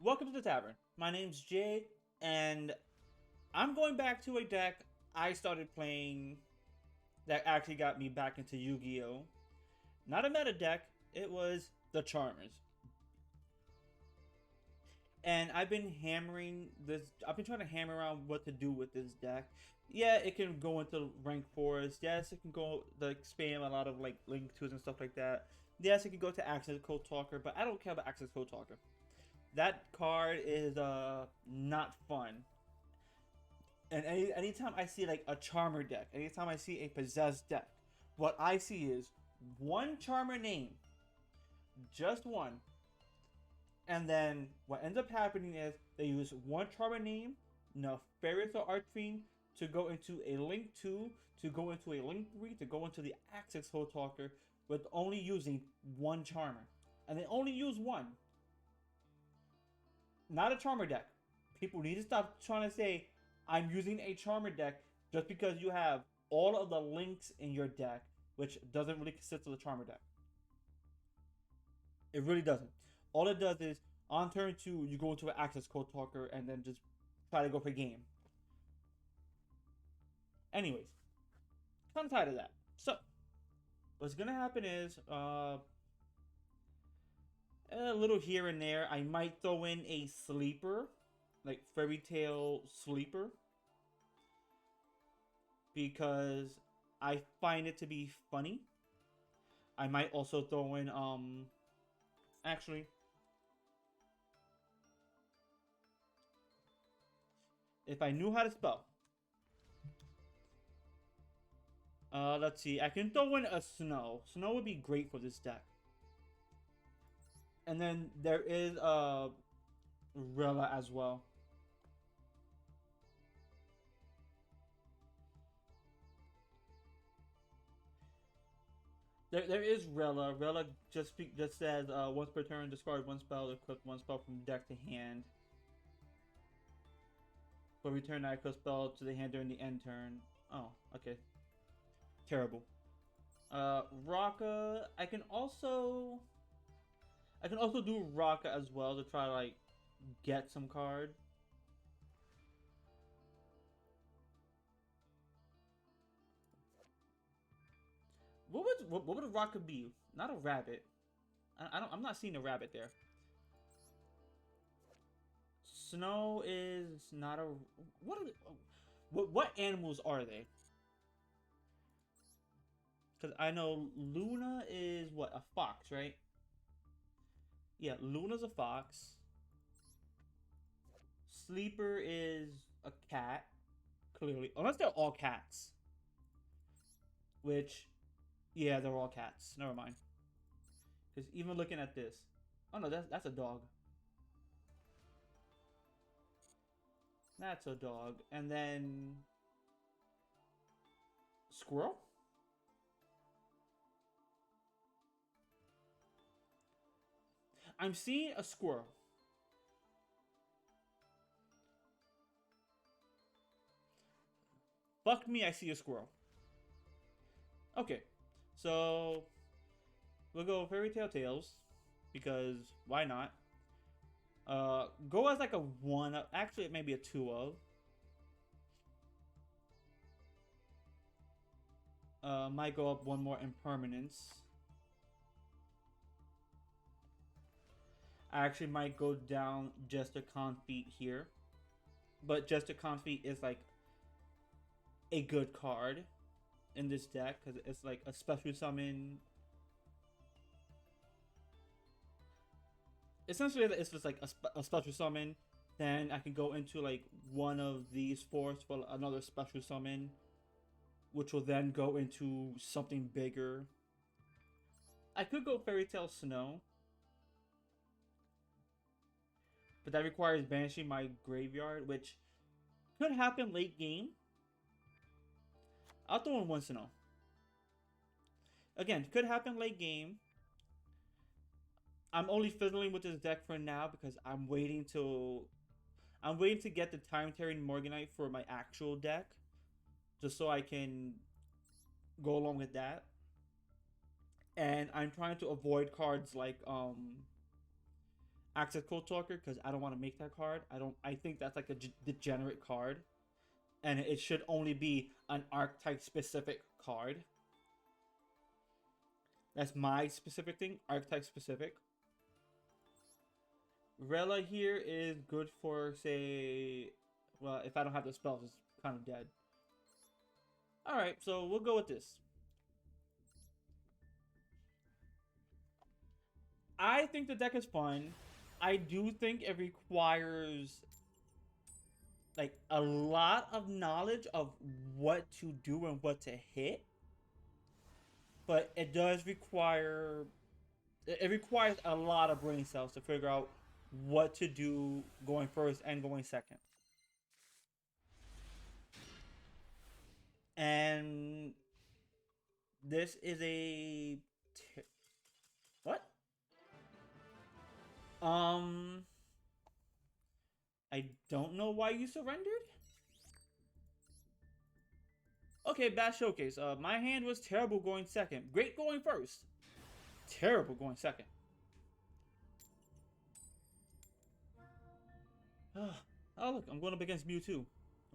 Welcome to the tavern. My name's Jay, and I'm going back to a deck I started playing that actually got me back into Yu-Gi-Oh! Not a meta deck, it was the Charmers. And I've been hammering this. I've been trying to hammer around what to do with this deck. Yeah, it can go into rank 4s. Yes, it can go like spam a lot of like link 2s and stuff like that. Yes, it can go to Access Code Talker, but I don't care about Access Code Talker. That card is not fun. And anytime I see like a Charmer deck, anytime I see a possessed deck, what I see is one Charmer name, just one. And then what ends up happening is they use one Charmer name, Nefarious or Archfiend, to go into a Link 2, to go into a Link 3, to go into the Access Code Talker, with only using one Charmer. And they only use one. Not a Charmer deck. People need to stop trying to say, I'm using a Charmer deck just because you have all of the links in your deck, which doesn't really consist of the Charmer deck. It really doesn't. All it does is, on turn 2, you go into an Access Code Talker and then just try to go for game. Anyways, kind of tired of that. So, what's going to happen is, a little here and there, I might throw in a sleeper, like Fairy Tale Sleeper, because I find it to be funny. I might also throw in, actually, if I knew how to spell, let's see, I can throw in a Snow. Snow would be great for this deck. And then there is Rilla as well. There is Rilla. Rilla just says once per turn, discard one spell, equip one spell from deck to hand. But return that equip spell to the hand during the end turn. Oh, okay. Terrible. Raka. I can also do Raka as well to try to like get some card. What would a Raka be? Not a rabbit. I'm not seeing a rabbit there. Snow is not a what animals are they? Because I know Luna is what, a fox, right? Yeah, Luna's a fox. Sleeper is a cat, clearly, unless they're all cats. Which, yeah, they're all cats. Never mind. Because even looking at this, oh no, that's a dog. That's a dog, and then squirrel. I'm seeing a squirrel. Fuck me, I see a squirrel. Okay, so we'll go Fairy Tale Tales because why not? Go as like a 1 of, actually it may be a 2 of. Might go up one more impermanence. I actually might go down just a Confeet here. But just a Confeet is like a good card in this deck because it's like a special summon. Essentially, it's just like a special summon. Then I can go into like one of these fours for another special summon, which will then go into something bigger. I could go Fairy Tale Snow, but that requires banishing my graveyard, which could happen late game. I'll throw in one Snow. Again, could happen late game. I'm only fiddling with this deck for now because I'm waiting to get the Time Tearing Morganite for my actual deck, just so I can go along with that. And I'm trying to avoid cards like Access Code Talker because I don't want to make that card. I think that's like a degenerate card, and it should only be an archetype specific card. That's my specific thing, archetype specific. Rella here is good for, say, well, if I don't have the spells, it's kind of dead. Alright, so we'll go with this. I think the deck is fun. I do think it requires like a lot of knowledge of what to do and what to hit. But it does require a lot of brain cells to figure out what to do going first and going second. And this is a what? I don't know why you surrendered. Okay, bad showcase. My hand was terrible going second. Great going first. Terrible going second. Oh look, I'm going up against Mewtwo.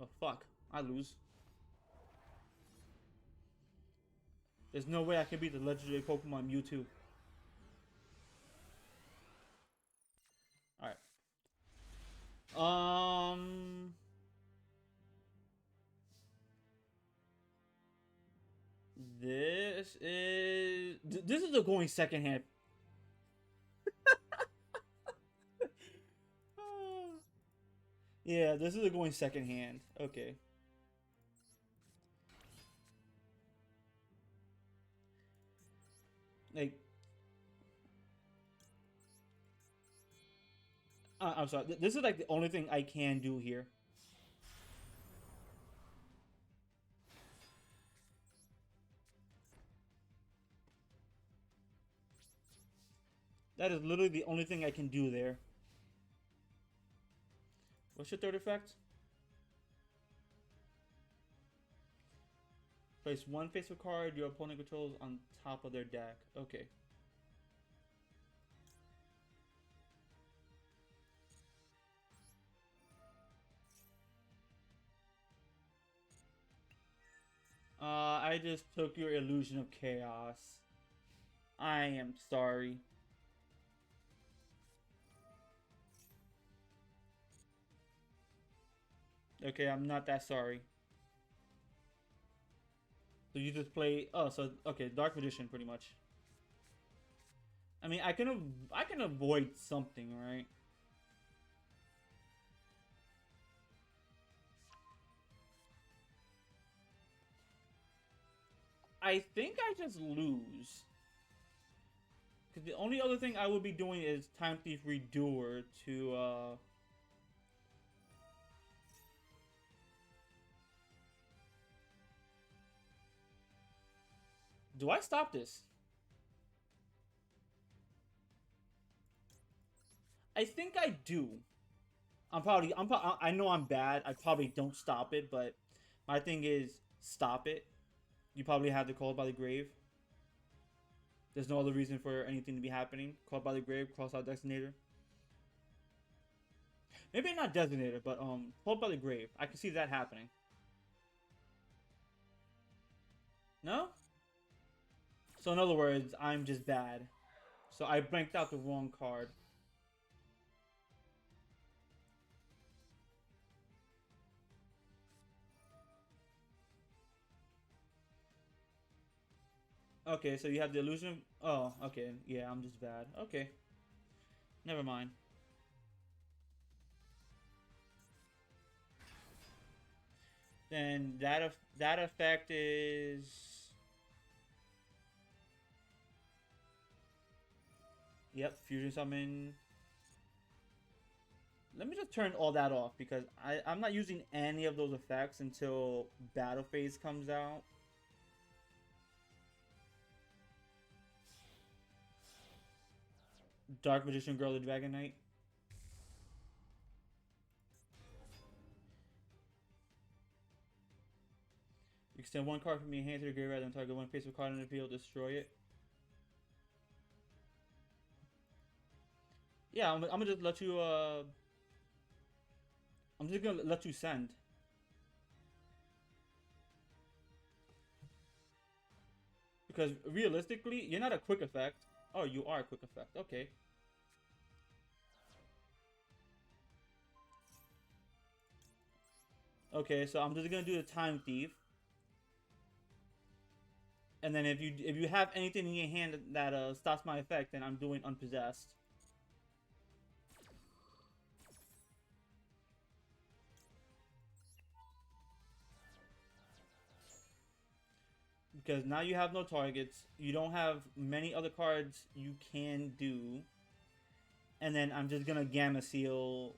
Oh fuck, I lose. There's no way I can beat the legendary Pokemon Mewtwo. Alright. This is a going second hand. Yeah, this is a going second hand. Okay. Like, I'm sorry. This is like the only thing I can do here. That is literally the only thing I can do there. What's your third effect? Place one face-up card your opponent controls on top of their deck. Okay. I just took your illusion of chaos. I am sorry. Okay, I'm not that sorry. So you just play. Oh, so okay, Dark Magician, pretty much. I mean, I can avoid something, right? I think I just lose. Because the only other thing I would be doing is Time Thief Redoer to, Do I stop this? I think I do. I know I'm bad. I probably don't stop it, but my thing is stop it. You probably have the Called by the Grave. There's no other reason for anything to be happening. Called by the Grave, cross out Designator. Maybe not Designator, but Called by the Grave. I can see that happening. No? So in other words, I'm just bad. So I blanked out the wrong card. Okay, so you have the illusion of... Oh, okay. Yeah, I'm just bad. Okay. Never mind. Then that effect is... Yep, Fusion Summon. Let me just turn all that off because I'm not using any of those effects until Battle Phase comes out. Dark Magician Girl, the Dragon Knight. You extend one card from your hand to the graveyard and target one face-up card on the field, destroy it. Yeah, I'm gonna just let you. I'm just gonna let you send. Because realistically, you're not a quick effect. Oh, you are a quick effect. Okay. Okay, so I'm just gonna do the time thief. And then if you have anything in your hand that stops my effect, then I'm doing unpossessed. Because now you have no targets. You don't have many other cards you can do. And then I'm just gonna Gamma Seal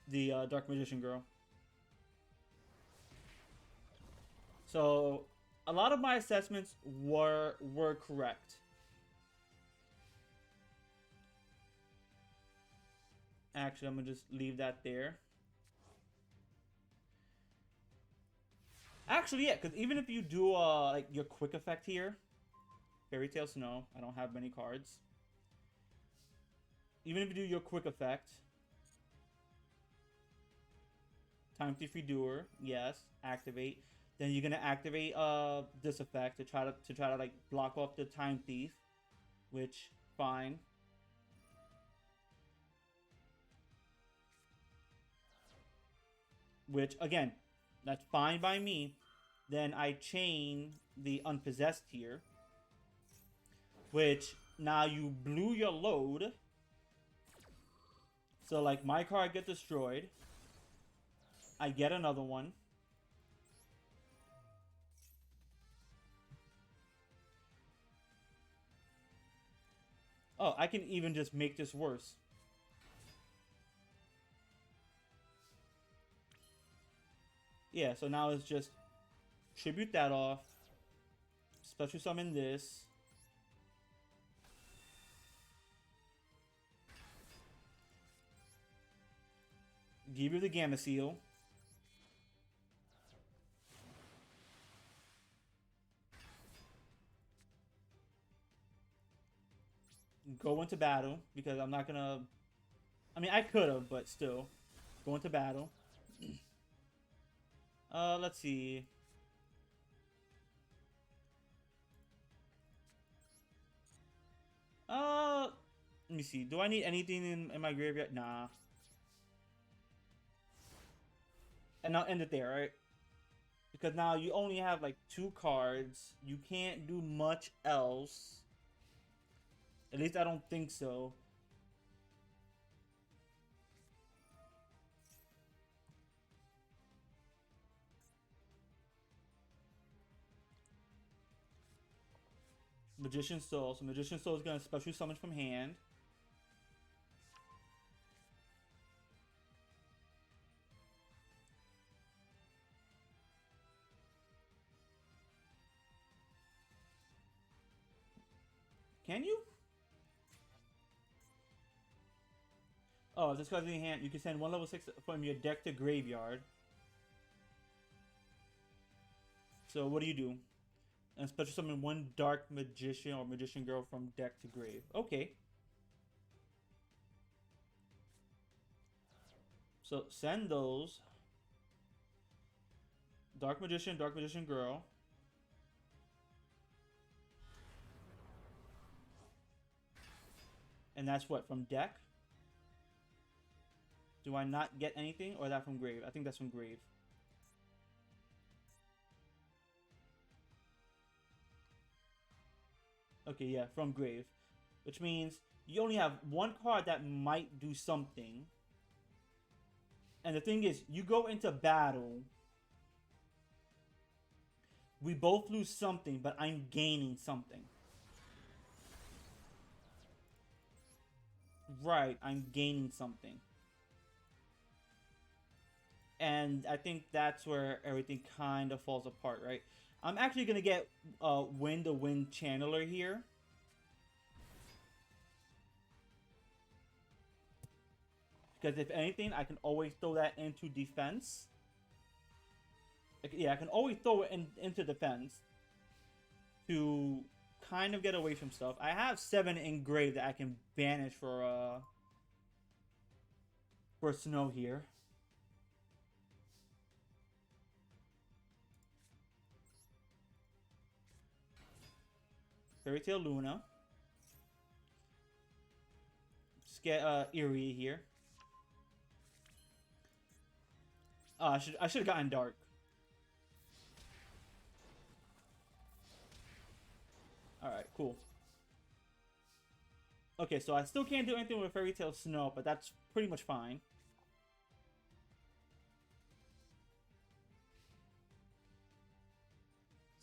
the Dark Magician Girl. So a lot of my assessments were correct. Actually, I'm gonna just leave that there. Actually, yeah, because even if you do like your quick effect here, Fairy Tale Snow, I don't have many cards. Even if you do your quick effect, Time Thief Redoer, yes, activate. Then you're gonna activate this effect to try to like block off the Time Thief, which fine. Which again, that's fine by me. Then I chain the Unpossessed here, which now you blew your load. So like my card gets destroyed. I get another one. Oh, I can even just make this worse. Yeah, so now it's just tribute that off. Special summon this. Give you the Gamma Seal. Go into battle because I'm not gonna. I mean, I could have, but still, go into battle. Let's see. Let me see. Do I need anything in my graveyard? Nah. And I'll end it there, right? Because now you only have like 2 cards. You can't do much else. At least I don't think so. Magician's Soul. So Magician's Soul is gonna special summon from hand. Can you? Oh, if this card's in your hand, you can send 1 level 6 from your deck to graveyard. So what do you do? And special summon 1 Dark Magician or Magician Girl from deck to grave. Okay. So send those. Dark Magician Girl. And that's what, from deck? Do I not get anything? Or is that from grave? I think that's from grave. Okay, yeah, from grave. Which means you only have 1 card that might do something. And the thing is, you go into battle. We both lose something, but I'm gaining something. Right, I'm gaining something. And I think that's where everything kind of falls apart, right? I'm actually going to get Wind the Wind Channeler here. Because if anything, I can always throw that into defense. Yeah, I can always throw it into defense to kind of get away from stuff. I have 7 engraved that I can banish for snow here. Fairy Tale Luna. Just get Eerie here. Oh, I should have gotten Dark. Alright, cool. Okay, so I still can't do anything with Fairy Tale Snow, but that's pretty much fine.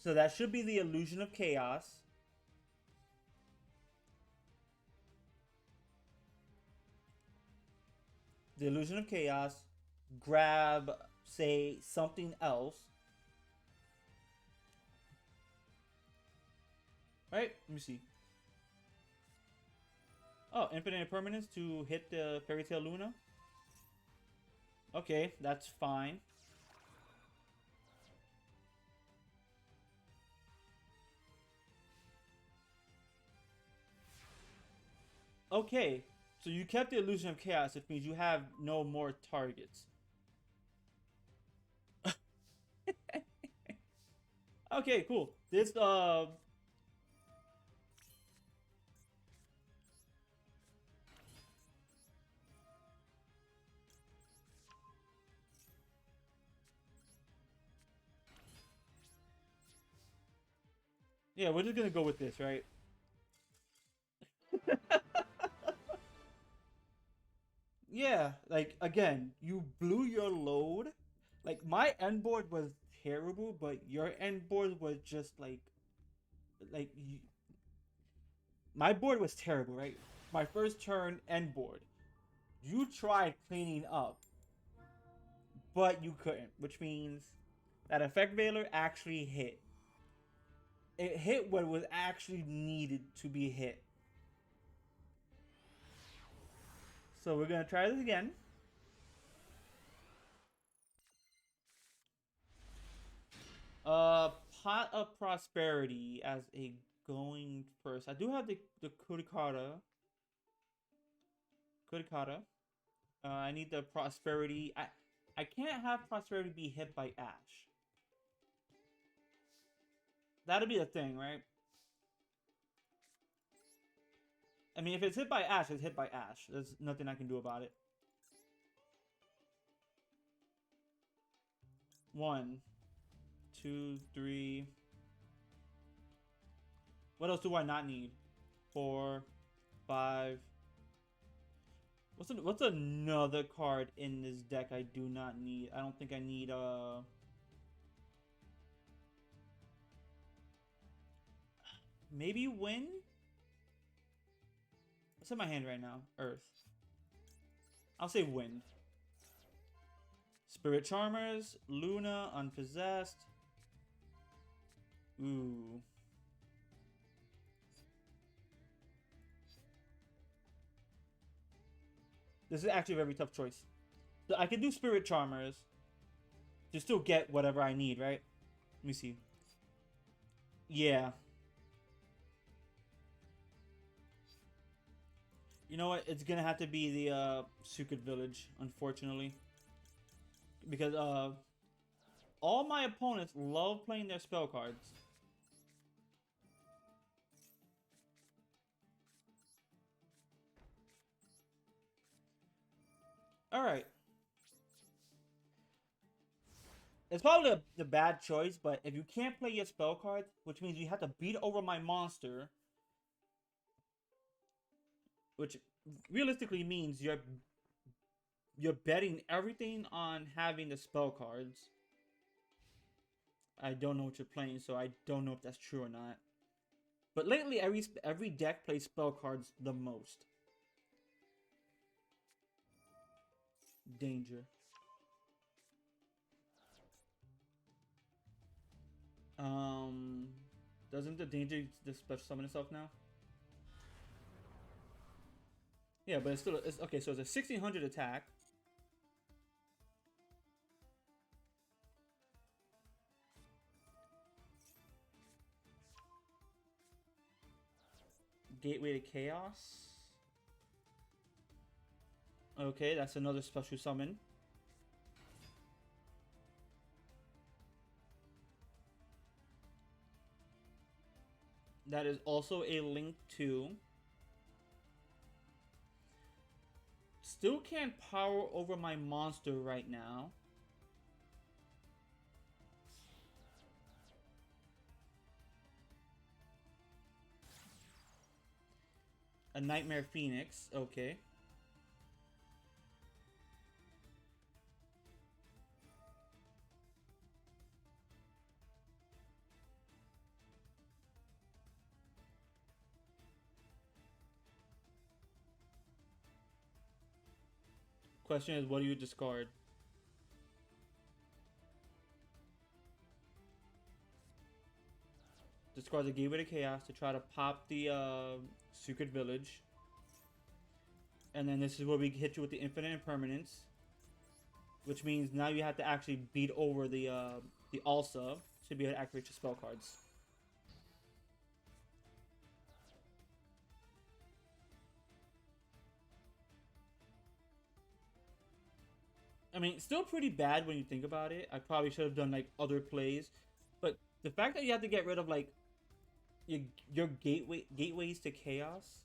So that should be the Illusion of Chaos. The Illusion of Chaos. Grab, say, something else. Right? Let me see. Oh, Infinite Permanence to hit the Fairy Tale Luna. Okay, that's fine. Okay, so you kept the Illusion of Chaos, which means you have no more targets. Okay, cool. This, yeah, we're just gonna go with this, right? Yeah, like, again, you blew your load. Like, my end board was terrible, but your end board was just, like, my board was terrible, right? My first turn end board. You tried cleaning up, but you couldn't, which means that Effect Veiler actually hit. It hit what was actually needed to be hit. So we're gonna try this again. Pot of Prosperity as a going first. I do have the Kurikata. I need the Prosperity. I can't have Prosperity be hit by Ash. That'll be a thing, right? I mean, if it's hit by Ash, it's hit by Ash. There's nothing I can do about it. 1, 2, 3. What else do I not need? 4, 5. What's another card in this deck I do not need? I don't think I need maybe Wind? What's in my hand right now? Earth. I'll say Wind. Spirit Charmers, Luna, Unpossessed. Ooh. This is actually a very tough choice. So I can do Spirit Charmers to still get whatever I need, right? Let me see. Yeah. You know what? It's gonna have to be the Secret Village, unfortunately. Because all my opponents love playing their spell cards. Alright. It's probably the bad choice, but if you can't play your spell cards, which means you have to beat over my monster, which realistically means you're betting everything on having the spell cards. I don't know what you're playing, so I don't know if that's true or not. But lately, every deck plays spell cards the most. Danger. Doesn't the danger just special summon itself now? Yeah, but it's still okay. So it's a 1600 attack. Gateway to Chaos. Okay, that's another special summon. That is also a link to. Still can't power over my monster right now. A Nightmare Phoenix, okay. Question is, what do you discard? Discard the Gateway to Chaos to try to pop the Secret Village. And then this is where we hit you with the Infinite Impermanence. Which means now you have to actually beat over the Alsa to be able to activate your spell cards. I mean, still pretty bad when you think about it. I probably should have done like other plays, but the fact that you have to get rid of like your gateways to chaos.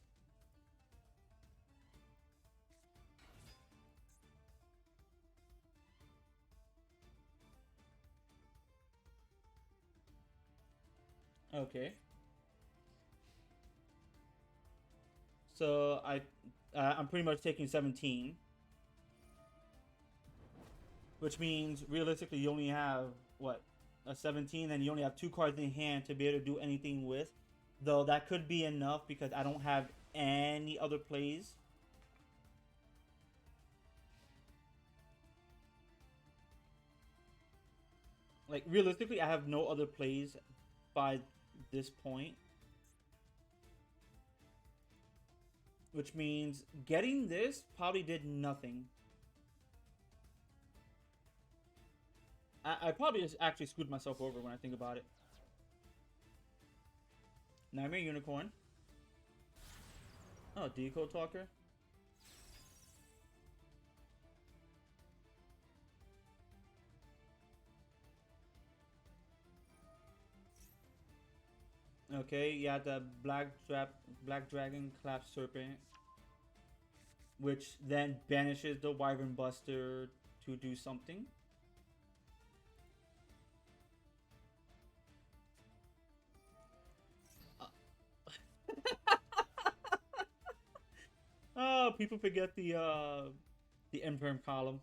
Okay. So I'm pretty much taking 17, which means realistically you only have what, a 17, and you only have 2 cards in hand to be able to do anything with. Though that could be enough because I don't have any other plays. Like realistically, I have no other plays by this point. Which means getting this probably did nothing. I probably just actually screwed myself over when I think about it. Nightmare Unicorn. Oh, Decode Talker. Okay, yeah, the Black Dragon Clap Serpent, which then banishes the Wyvern Buster to do something. Oh, people forget the Imperm column.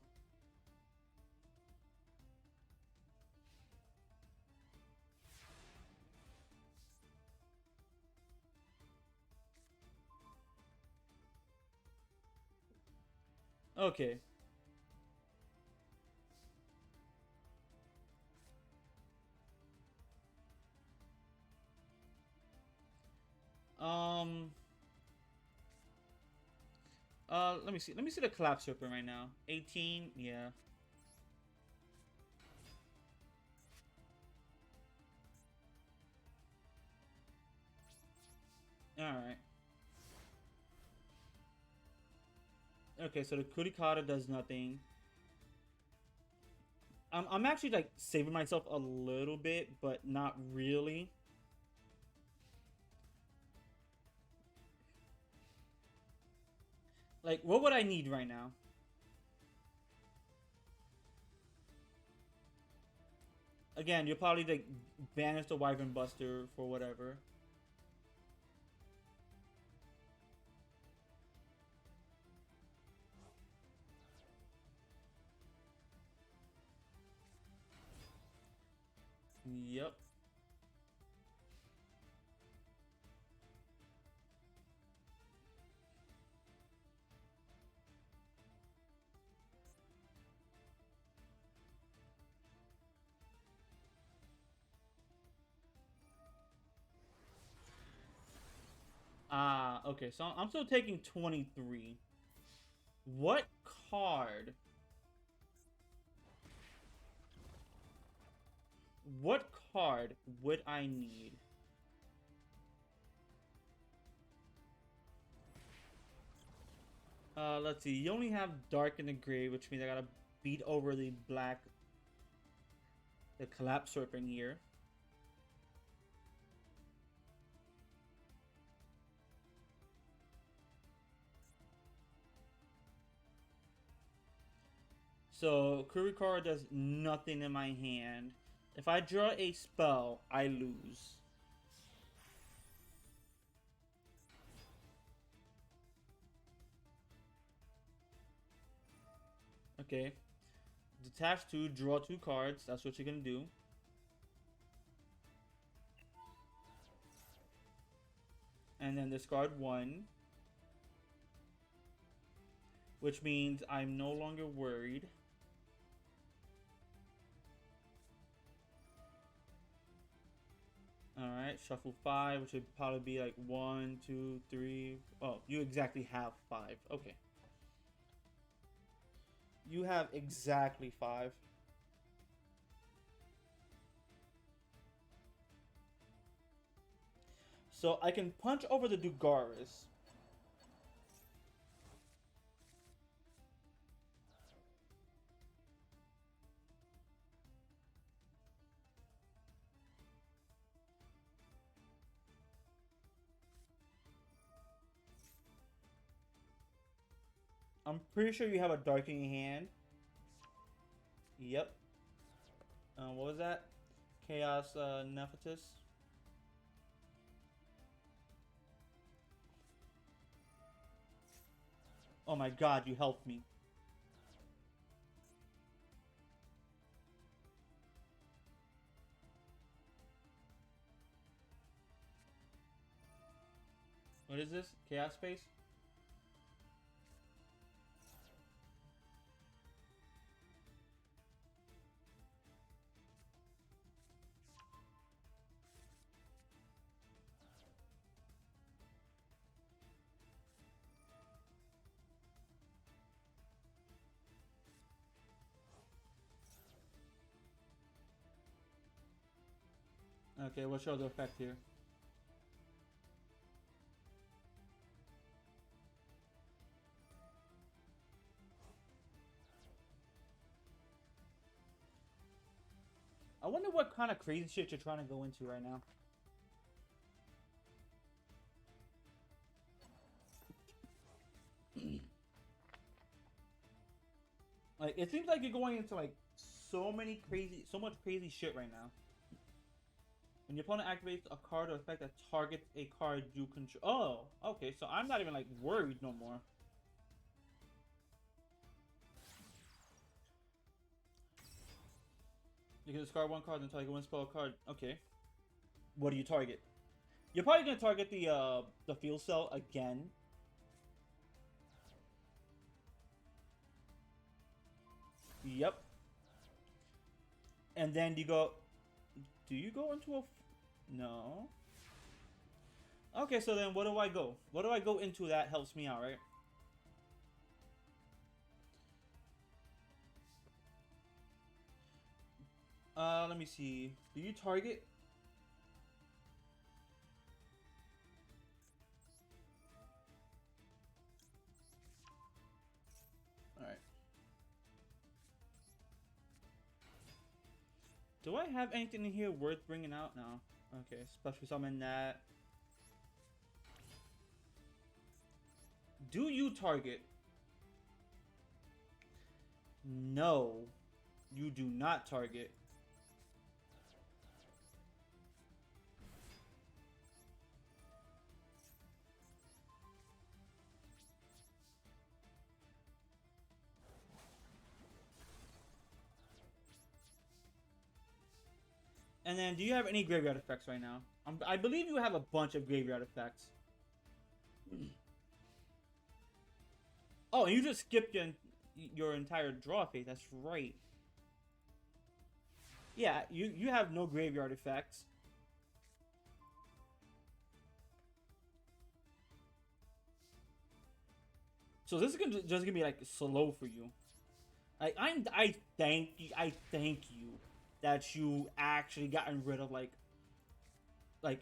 Okay. Um. Let me see. Let me see the Collapse Serpent right now. 18. Yeah. All right. Okay, so the Kurikata does nothing. I'm actually like saving myself a little bit, but not really. Like, what would I need right now? Again, you'll probably like banish the Wyvern Buster for whatever. Yep. Ah, okay. So I'm still taking 23. What card? What card would I need? Let's see. You only have dark in the gray, which means I gotta beat over the black, the collapse serpent here. So Kurikara does nothing in my hand. If I draw a spell, I lose. Okay. Detach 2, draw 2 cards. That's what you're gonna do. And then discard 1. Which means I'm no longer worried. Alright, shuffle 5, which would probably be like 1, 2, 3. Oh, you exactly have 5. Okay. You have exactly 5. So I can punch over the Dugaris. I'm pretty sure you have a dark in your hand. Yep. What was that? Chaos Nephatis. Oh my god, you helped me. What is this? Chaos Space? Okay, what's your other effect here? I wonder what kind of crazy shit you're trying to go into right now. Like, it seems like you're going into like so much crazy shit right now. When your opponent activates a card or effect that targets a card you control. Oh, okay, so I'm not even like worried no more. You can discard 1 card and target 1 spell card. Okay. What do you target? You're probably gonna target the field cell again. Yep. And then you go. Do you go into a? No. Okay, so then what do I go? What do I go into that helps me out, right? Let me see. Do you target? Alright. Do I have anything in here worth bringing out now? Okay, special summon that. Do you target? No. You do not target. And then, do you have any graveyard effects right now? I believe you have a bunch of graveyard effects. Oh, and you just skipped your entire draw phase. That's right. Yeah, you have no graveyard effects. So this is just gonna be like slow for you. I thank you that you actually gotten rid of like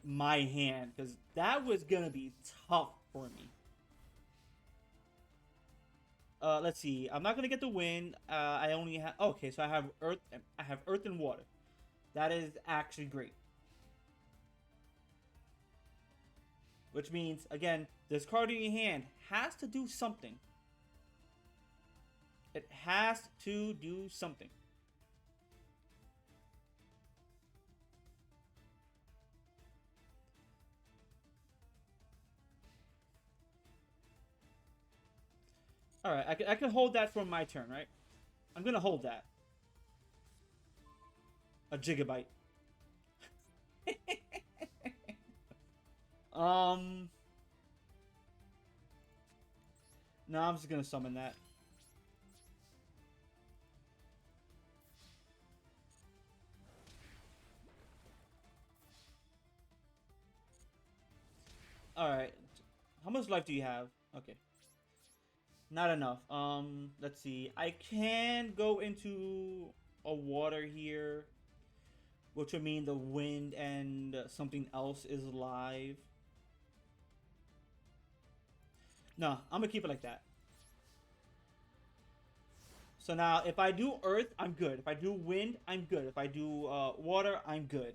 my hand, because that was gonna be tough for me. Let's see. I'm not gonna get the wind. I only have. Okay, so I have earth. I have earth and water. That is actually great. Which means, again, this card in your hand has to do something. It has to do something. All right, I can hold that for my turn, right? I'm gonna hold that. A gigabyte. um. No, I'm just gonna summon that. All right. How much life do you have? Okay. Not enough. Let's see. I can go into a water here, which would mean the wind and something else is live. No, I'm gonna keep it like that. So now, if I do earth, I'm good. If I do wind, I'm good. If I do water, I'm good.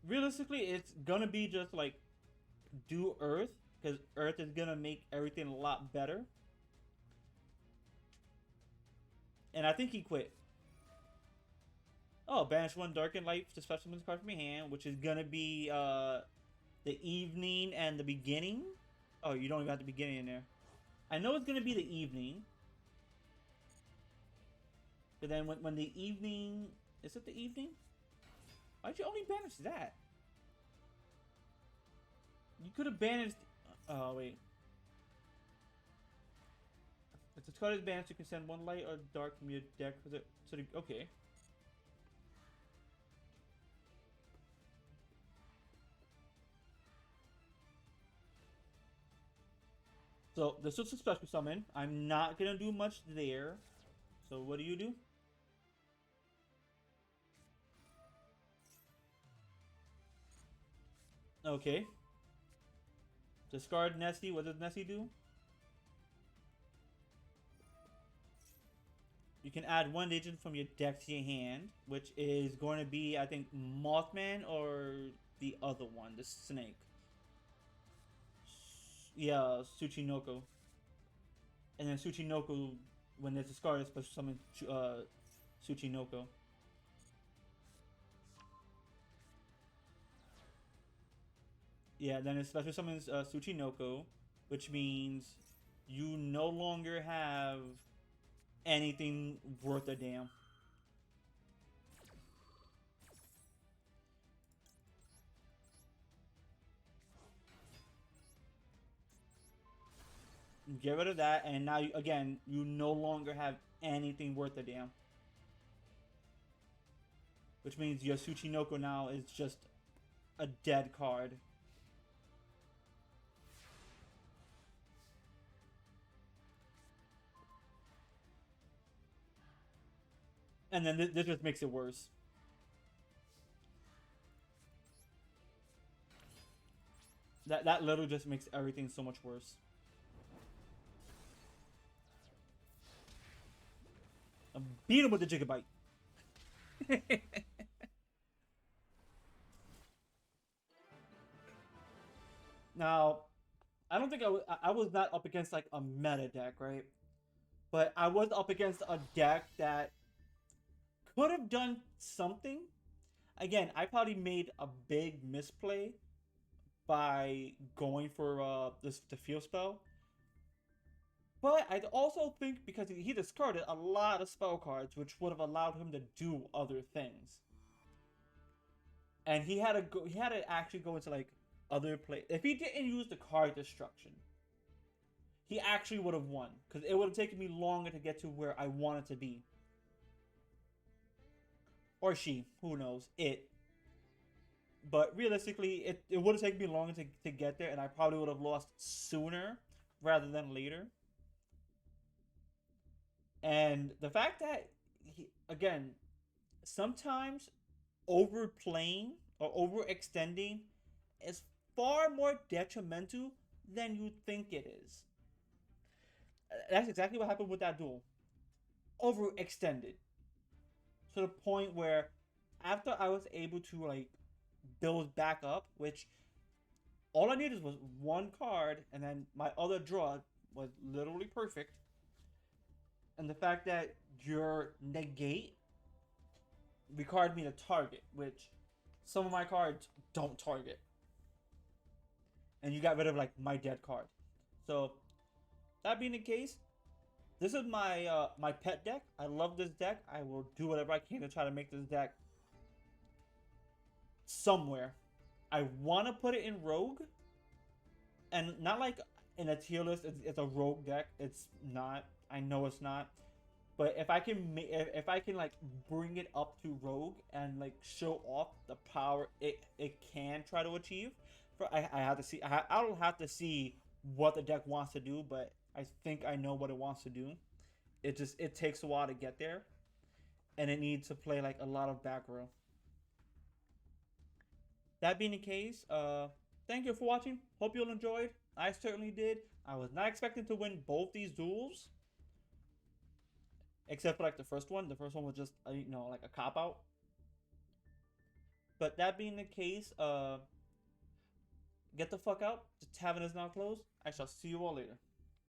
Realistically, it's gonna be just like do earth, because earth is gonna make everything a lot better. And I think he quit. Oh, banish one dark and light to special card from your hand, which is gonna be the evening and the beginning. Oh, you don't even have the beginning in there. I know it's gonna be the evening. But then when the evening, is it the evening? Why'd you only banish that? You could have banished. Oh wait. If the card is banished, you can send one light or dark from your deck. Okay. So this is a special summon. I'm not gonna do much there. So what do you do? Okay. Discard Nessie. What does Nessie do? You can add one agent from your deck to your hand, which is going to be, I think, Mothman or the other one, the snake. Yeah, Tsuchinoko. And then Tsuchinoko, when there's a discarded, special summon Tsuchinoko. Yeah, then it special summons Tsuchinoko, which means you no longer have anything worth a damn. Get rid of that, and now, again, you no longer have anything worth a damn. Which means your Tsuchinoko now is just a dead card. And then this just makes it worse. That literally just makes everything so much worse. Beat him with the gigabyte. Now, I don't think I was not up against like a meta deck, right? But I was up against a deck that could have done something. Again, I probably made a big misplay by going for the field spell. But I also think because he discarded a lot of spell cards, which would have allowed him to do other things, and he had to go. He had to actually go into like other play. If he didn't use the card destruction, he actually would have won because it would have taken me longer to get to where I wanted to be. Or she, who knows? It. But realistically, it would have taken me longer to get there, and I probably would have lost sooner rather than later. And the fact that, again, sometimes overplaying or overextending is far more detrimental than you think it is. That's exactly what happened with that duel. Overextended to the point where after I was able to like build back up, which all I needed was one card, and then my other draw was literally perfect. And the fact that your negate required me to target, which some of my cards don't target, and you got rid of like my dead card. So that being the case, this is my pet deck. I love this deck. I will do whatever I can to try to make this deck somewhere. I want to put it in Rogue, and not like in a tier list. It's a Rogue deck. It's not. I know it's not. But if I can if I can like bring it up to Rogue and like show off the power it can try to achieve, I have to see. I don't have to see what the deck wants to do, but I think I know what it wants to do. It takes a while to get there, and it needs to play like a lot of back row. That being the case, thank you for watching. Hope you all enjoyed. I certainly did. I was not expecting to win both these duels, except for like the first one. The first one was just like a cop out. But that being the case, get the fuck out. The tavern is now closed. I shall see you all later.